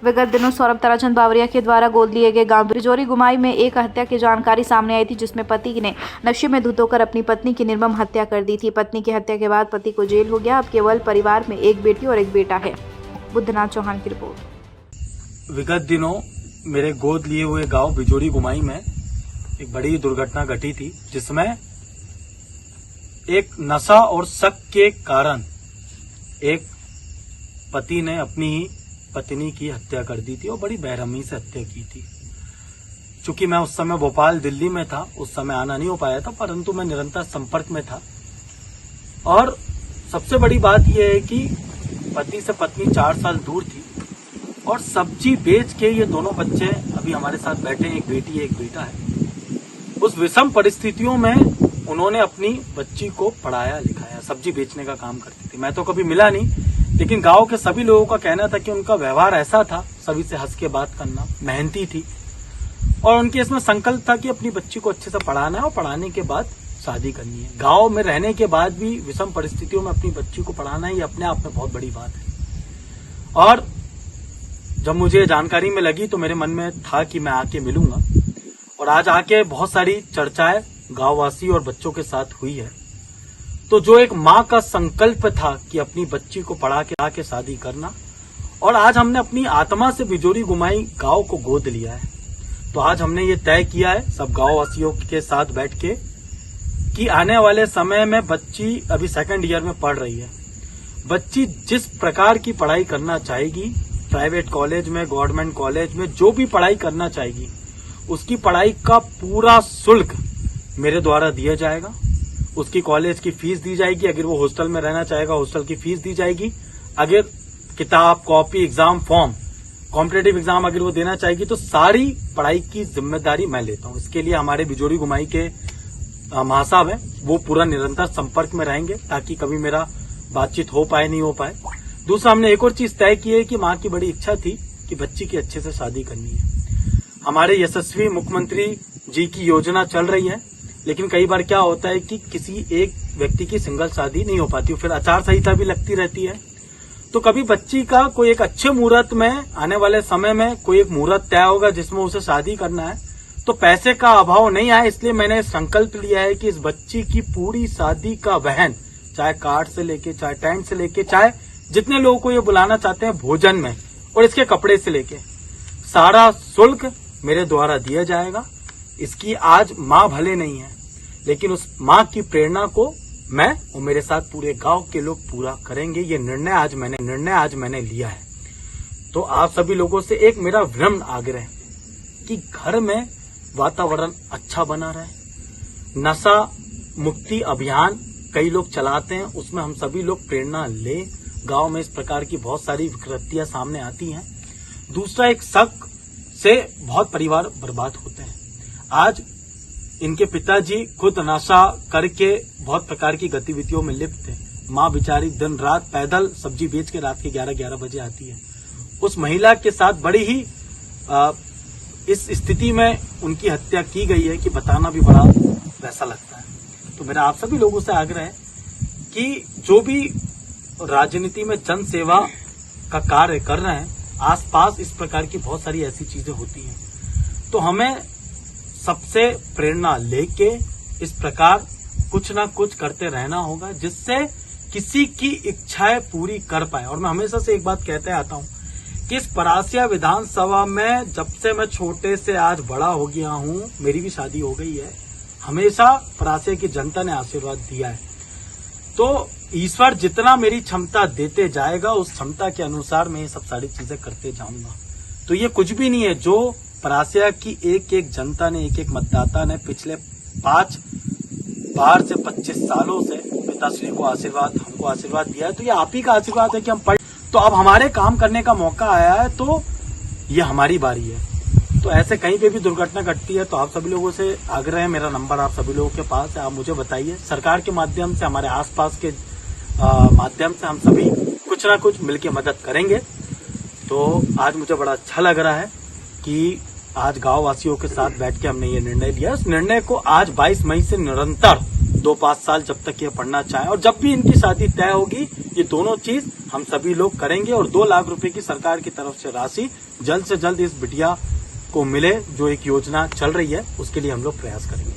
विगत दिनों सौरभ ताराचंद बावरिया के द्वारा गोद लिए गए गांव बिजोरी गुमाई में एक हत्या की जानकारी सामने आई थी, जिसमें पति ने नशे में धुत होकर अपनी पत्नी की निर्मम हत्या कर दी थी। पत्नी की हत्या के बाद पति को जेल हो गया। अब केवल परिवार में एक बेटी और एक बेटा है। बुद्धनाथ चौहान की रिपोर्ट। विगत दिनों मेरे गोद लिए हुए गांव बिजोरी गुमाई में एक बड़ी दुर्घटना घटी थी, जिसमें एक नशा और शक के कारण एक पति ने अपनी ही पत्नी की हत्या कर दी थी और बड़ी बेरहमी से हत्या की थी। चूंकि मैं उस समय भोपाल दिल्ली में था, उस समय आना नहीं हो पाया था, परंतु मैं निरंतर संपर्क में था। और सबसे बड़ी बात यह है कि पति से पत्नी 4 साल दूर थी और सब्जी बेच के ये दोनों बच्चे अभी हमारे साथ बैठे हैं, एक बेटी है एक बेटा है। उस विषम परिस्थितियों में उन्होंने अपनी बच्ची को पढ़ाया लिखाया, सब्जी बेचने का काम करती थी। मैं तो कभी मिला नहीं, लेकिन गांव के सभी लोगों का कहना था कि उनका व्यवहार ऐसा था, सभी से हंस के बात करना, मेहनती थी और उनके इसमें संकल्प था कि अपनी बच्ची को अच्छे से पढ़ाना है और पढ़ाने के बाद शादी करनी है। गांव में रहने के बाद भी विषम परिस्थितियों में अपनी बच्ची को पढ़ाना है, ये अपने आप में बहुत बड़ी बात है। और जब मुझे जानकारी में लगी तो मेरे मन में था कि मैं आके मिलूंगा, और आज आके बहुत सारी चर्चाएं गांववासी और बच्चों के साथ हुई है। तो जो एक माँ का संकल्प था कि अपनी बच्ची को पढ़ा के शादी करना, और आज हमने अपनी आत्मा से बिजोरी गुमाई गांव को गोद लिया है। तो आज हमने ये तय किया है सब गांववासियों के साथ बैठ के कि आने वाले समय में बच्ची अभी 2nd ईयर में पढ़ रही है, बच्ची जिस प्रकार की पढ़ाई करना चाहेगी, प्राइवेट कॉलेज में, गवर्नमेंट कॉलेज में जो भी पढ़ाई करना चाहेगी, उसकी पढ़ाई का पूरा शुल्क मेरे द्वारा दिया जाएगा। उसकी कॉलेज की फीस दी जाएगी, अगर वो हॉस्टल में रहना चाहेगा हॉस्टल की फीस दी जाएगी, अगर किताब, copy, exam form, competitive exam अगर वो देना चाहेगी तो सारी पढ़ाई की जिम्मेदारी मैं लेता हूँ। इसके लिए हमारे बिजोरी गुमाई के महासाहब हैं, वो पूरा निरंतर संपर्क में रहेंगे ताकि कभी मेरा बातचीत हो पाए नहीं हो पाए। दूसरा, हमने एक और चीज तय की है कि माँ की बड़ी इच्छा थी कि बच्ची की अच्छे से शादी करनी है। हमारे यशस्वी मुख्यमंत्री जी की योजना चल रही है, लेकिन कई बार क्या होता है कि किसी एक व्यक्ति की सिंगल शादी नहीं हो पाती, फिर आचार संहिता भी लगती रहती है। तो कभी बच्ची का कोई एक अच्छे मुहूर्त में, आने वाले समय में कोई एक मुहूर्त तय होगा जिसमें उसे शादी करना है, तो पैसे का अभाव नहीं आए, इसलिए मैंने संकल्प लिया है कि इस बच्ची की पूरी शादी का वहन, चाहे कार्ड से लेके, चाहे टेंट से लेके, चाहे जितने लोगों को ये बुलाना चाहते हैं भोजन में, और इसके कपड़े से लेके सारा शुल्क मेरे द्वारा दिया जाएगा। इसकी आज माँ भले नहीं है, लेकिन उस माँ की प्रेरणा को मैं और मेरे साथ पूरे गांव के लोग पूरा करेंगे। ये निर्णय आज मैंने लिया है। तो आप सभी लोगों से एक मेरा विनम्र आग्रह कि घर में वातावरण अच्छा बना रहे। नशा मुक्ति अभियान कई लोग चलाते हैं, उसमें हम सभी लोग प्रेरणा लें। गांव में इस प्रकार की बहुत सारी विकृतियां सामने आती हैं। दूसरा, एक शक से बहुत परिवार बर्बाद होते हैं। आज इनके पिताजी खुद नशा करके बहुत प्रकार की गतिविधियों में लिप्त थे। माँ बेचारी दिन रात पैदल सब्जी बेच के रात के 11-11 बजे आती है। उस महिला के साथ बड़ी ही इस स्थिति में उनकी हत्या की गई है कि बताना भी बड़ा वैसा लगता है। तो मेरा आप सभी लोगों से आग्रह है कि जो भी राजनीति में जन सेवा का कार्य कर रहे हैं, आसपास इस प्रकार की बहुत सारी ऐसी चीजें होती हैं, तो हमें सबसे प्रेरणा लेके इस प्रकार कुछ ना कुछ करते रहना होगा, जिससे किसी की इच्छाएं पूरी कर पाए। और मैं हमेशा से एक बात कहते आता हूं कि इस परासिया विधानसभा में जब से मैं छोटे से आज बड़ा हो गया हूं, मेरी भी शादी हो गई है, हमेशा परासिया की जनता ने आशीर्वाद दिया है। तो ईश्वर जितना मेरी क्षमता देते जाएगा, उस क्षमता के अनुसार मैं ये सब सारी चीजें करते जाऊंगा। तो ये कुछ भी नहीं है, जो परासिया की एक एक जनता ने, एक एक मतदाता ने पिछले 5 बार से 25 सालों से पिताश्री को आशीर्वाद, हमको आशीर्वाद दिया है। तो ये आप ही का आशीर्वाद है कि हम पढ़, तो अब हमारे काम करने का मौका आया है, तो ये हमारी बारी है। तो ऐसे कहीं पे भी दुर्घटना घटती है तो आप सभी लोगों से आग्रह है, मेरा नंबर आप सभी लोगों के पास है, आप मुझे बताइए। सरकार के माध्यम से, हमारे आसपास के माध्यम से हम सभी कुछ ना कुछ मिलकर मदद करेंगे। तो आज मुझे बड़ा अच्छा लग रहा है कि आज गांव वासियों के साथ बैठ के हमने ये निर्णय लिया। इस निर्णय को आज 22 मई से निरंतर 2-5 साल जब तक ये पढ़ना चाहे, और जब भी इनकी शादी तय होगी ये दोनों चीज हम सभी लोग करेंगे। और 2 लाख रुपए की सरकार की तरफ से राशि जल्द से जल्द इस बिटिया को मिले, जो एक योजना चल रही है उसके लिए हम लोग प्रयास करेंगे।